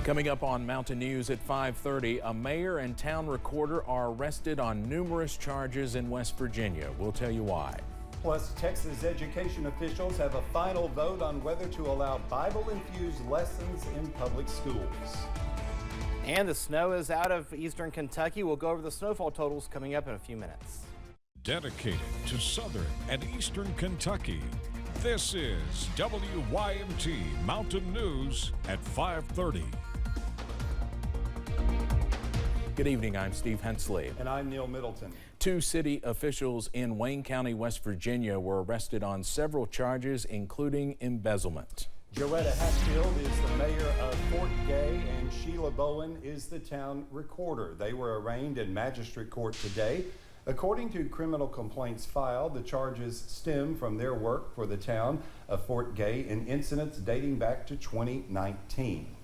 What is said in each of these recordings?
Coming up on Mountain News at 5:30, a mayor and town recorder are arrested on numerous charges in West Virginia. We'll tell you why. Plus, Texas education officials have a final vote on whether to allow Bible-infused lessons in public schools. And the snow is out of eastern Kentucky. We'll go over the snowfall totals coming up in a few minutes. Dedicated to southern and eastern Kentucky, this is WYMT Mountain News at 5:30. Good evening, I'm Steve Hensley. And I'm Neil Middleton. Two city officials in Wayne County, West Virginia were arrested on several charges, including embezzlement. Joetta Hatfield is the mayor of Fort Gay and Sheila Bowen is the town recorder. They were arraigned in magistrate court today. According to criminal complaints filed, the charges stem from their work for the town of Fort Gay in incidents dating back to 2019.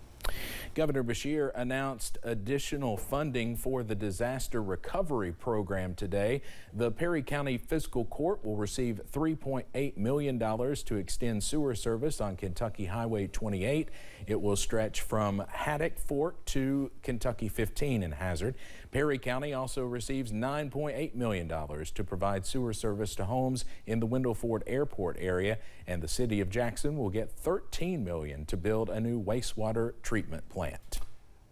Governor Beshear announced additional funding for the disaster recovery program today. The Perry County Fiscal Court will receive $3.8 million to extend sewer service on Kentucky Highway 28. It will stretch from Haddock Fork to Kentucky 15 in Hazard. Perry County also receives $9.8 million to provide sewer service to homes in the Wendell Ford Airport area, and the city of Jackson will get $13 million to build a new wastewater treatment plant.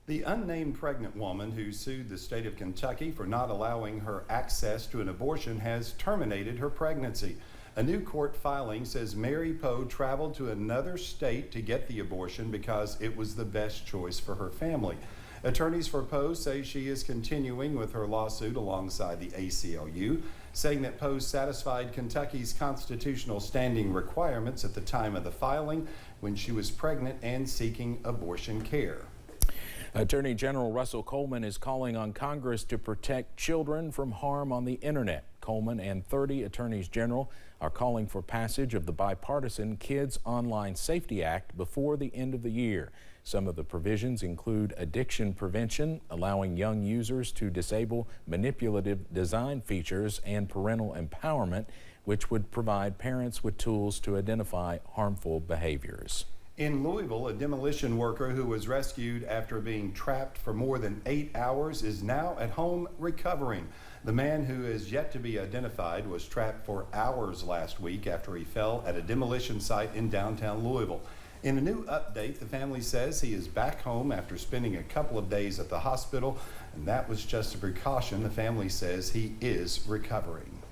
The unnamed pregnant woman who sued the state of Kentucky for not allowing her access to an abortion has terminated her pregnancy. A new court filing says Mary Poe traveled to another state to get the abortion because it was the best choice for her family. Attorneys for Poe say she is continuing with her lawsuit alongside the ACLU, saying that Poe satisfied Kentucky's constitutional standing requirements at the time of the filing when she was pregnant and seeking abortion care. Attorney General Russell Coleman is calling on Congress to protect children from harm on the internet. Coleman and 30 attorneys general are calling for passage of the bipartisan Kids Online Safety Act before the end of the year. Some of the provisions include addiction prevention, allowing young users to disable manipulative design features, and parental empowerment, which would provide parents with tools to identify harmful behaviors. In Louisville, a demolition worker who was rescued after being trapped for more than 8 hours is now at home recovering. The man, who is yet to be identified, was trapped for hours last week after he fell at a demolition site in downtown Louisville. In a new update, the family says he is back home after spending a couple of days at the hospital, and that was just a precaution. The family says he is recovering.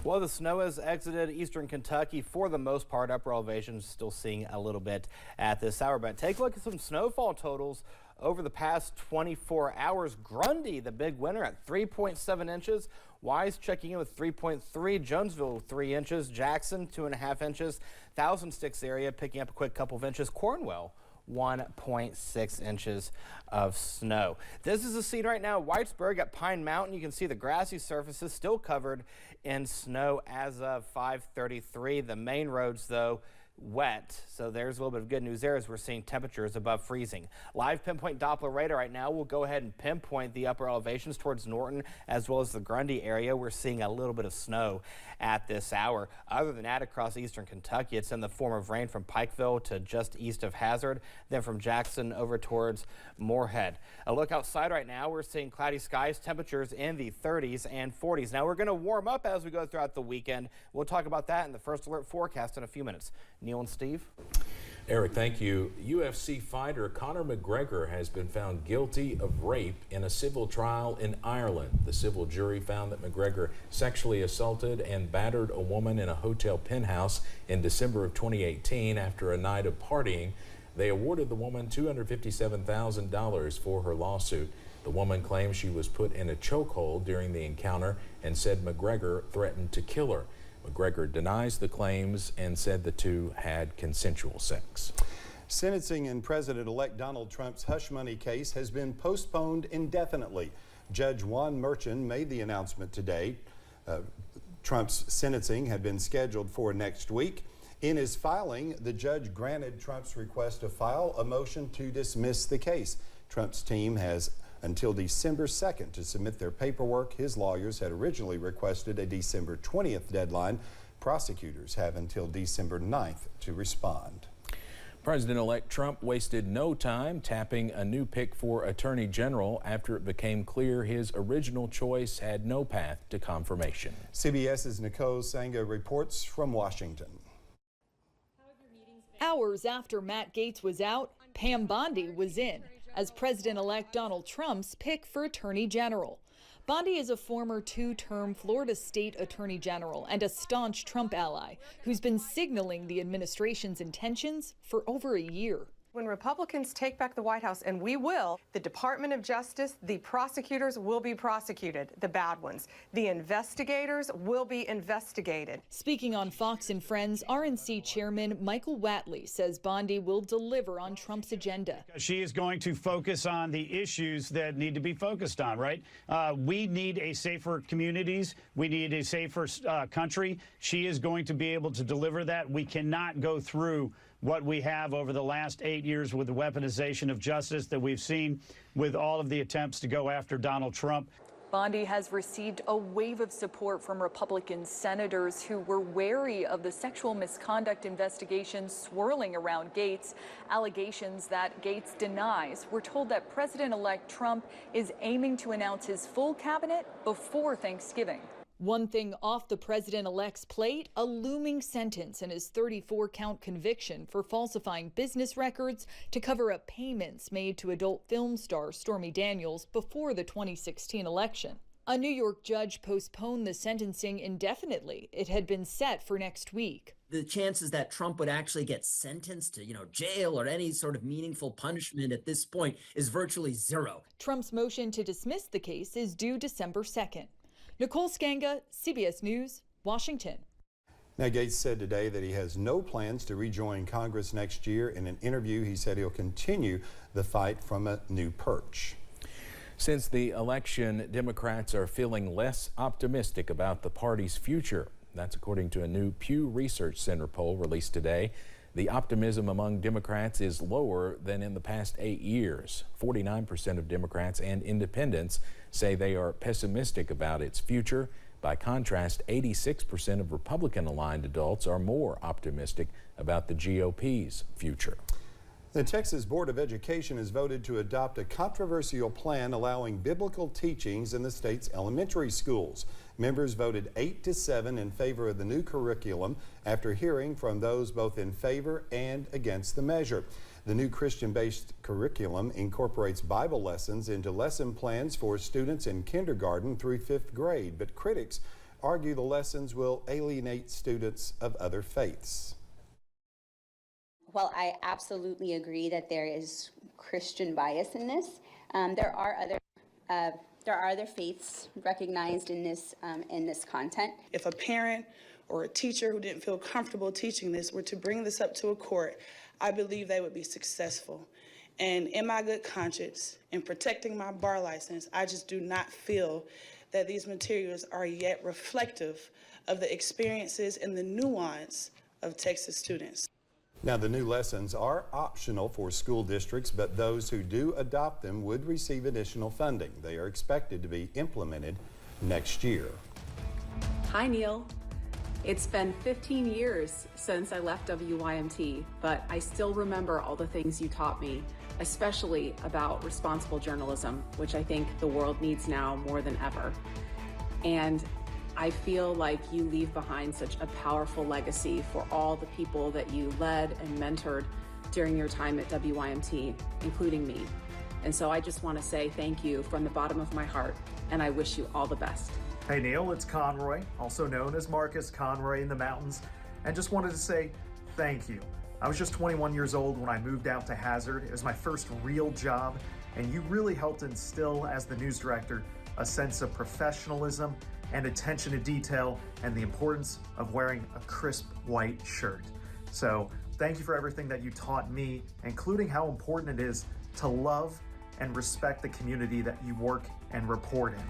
Well, the snow has exited eastern Kentucky for the most part. Upper elevations still seeing a little bit at this hour. But take a look at some snowfall totals over the past 24 hours. Grundy, the big winner, at 3.7 inches. Wise checking in with 3.3. Jonesville, 3 inches. Jackson, 2.5 inches. Thousand Sticks area picking up a quick couple of inches. Cornwell, 1.6 inches of snow. This is the scene right now. Whitesburg at Pine Mountain. You can see the grassy surfaces still covered in snow as of 5:33. The main roads, though, wet, so there's a little bit of good news there as we're seeing temperatures above freezing. Live pinpoint Doppler radar right now will go ahead and pinpoint the upper elevations towards Norton as well as the Grundy area. We're seeing a little bit of snow at this hour. Other than that, across eastern Kentucky, it's in the form of rain from Pikeville to just east of Hazard, then from Jackson over towards Moorhead. A look outside right now, we're seeing cloudy skies, temperatures in the 30s and 40s. Now we're going to warm up as we go throughout the weekend. We'll talk about that in the first alert forecast in a few minutes. Neil and Steve. Eric, thank you. UFC fighter Conor McGregor has been found guilty of rape in a civil trial in Ireland. The civil jury found that McGregor sexually assaulted and battered a woman in a hotel penthouse in December of 2018 after a night of partying. They awarded the woman $257,000 for her lawsuit. The woman claims she was put in a chokehold during the encounter and said McGregor threatened to kill her. McGregor denies the claims and said the two had consensual sex. Sentencing in President-elect Donald Trump's hush money case has been postponed indefinitely. Judge Juan Merchan made the announcement today. Trump's sentencing had been scheduled for next week. In his filing, the judge granted Trump's request to file a motion to dismiss the case. Trump's team has until December 2nd to submit their paperwork. His lawyers had originally requested a December 20th deadline. Prosecutors have until December 9th to respond. President-elect Trump wasted no time tapping a new pick for Attorney General after it became clear his original choice had no path to confirmation. CBS's Nicole Sanga reports from Washington. Hours after Matt Gaetz was out, Pam Bondi was in as President-elect Donald Trump's pick for Attorney General. Bondi is a former two-term Florida State Attorney General and a staunch Trump ally who's been signaling the administration's intentions for over a year. When Republicans take back the White House, and we will, the Department of Justice, the prosecutors will be prosecuted, the bad ones. The investigators will be investigated. Speaking on Fox and Friends, RNC Chairman Michael Whatley says Bondi will deliver on Trump's agenda. She is going to focus on the issues that need to be focused on, right? We need a safer communities. We need a safer country. She is going to be able to deliver that. We cannot go through what we have over the last 8 years with the weaponization of justice that we've seen with all of the attempts to go after Donald Trump. Bondi has received a wave of support from Republican senators who were wary of the sexual misconduct investigation swirling around Gaetz. Allegations that Gaetz denies. We're told that President-elect Trump is aiming to announce his full cabinet before Thanksgiving. One thing off the president-elect's plate, a looming sentence in his 34-count conviction for falsifying business records to cover up payments made to adult film star Stormy Daniels before the 2016 election. A New York judge postponed the sentencing indefinitely. It had been set for next week. The chances that Trump would actually get sentenced to, jail or any sort of meaningful punishment at this point is virtually zero. Trump's motion to dismiss the case is due December 2nd. Nicole Skanga, CBS News, Washington. Now, Gaetz said today that he has no plans to rejoin Congress next year. In an interview, he said he'll continue the fight from a new perch. Since the election, Democrats are feeling less optimistic about the party's future. That's according to a new Pew Research Center poll released today. The optimism among Democrats is lower than in the past 8 years. 49% of Democrats and independents say they are pessimistic about its future. By contrast, 86% of Republican-aligned adults are more optimistic about the GOP's future. The Texas Board of Education has voted to adopt a controversial plan allowing biblical teachings in the state's elementary schools. Members voted 8-7 in favor of the new curriculum after hearing from those both in favor and against the measure. The new Christian-based curriculum incorporates Bible lessons into lesson plans for students in kindergarten through 5th grade, but critics argue the lessons will alienate students of other faiths. While I absolutely agree that there is Christian bias in this, there are other faiths recognized in this content. If a parent or a teacher who didn't feel comfortable teaching this were to bring this up to a court, I believe they would be successful. And in my good conscience, in protecting my bar license, I just do not feel that these materials are yet reflective of the experiences and the nuance of Texas students. Now, the new lessons are optional for school districts, but those who do adopt them would receive additional funding. They are expected to be implemented next year. Hi, Neil. It's been 15 years since I left WYMT, but I still remember all the things you taught me, especially about responsible journalism, which I think the world needs now more than ever. And I feel like you leave behind such a powerful legacy for all the people that you led and mentored during your time at WYMT, including me. And so I just want to say thank you from the bottom of my heart, and I wish you all the best. Hey Neil, it's Conroy, also known as Marcus Conroy in the mountains, and just wanted to say thank you. I was just 21 years old when I moved out to Hazard. It was my first real job, and you really helped instill, as the news director, a sense of professionalism and attention to detail and the importance of wearing a crisp white shirt. So thank you for everything that you taught me, including how important it is to love and respect the community that you work and report in.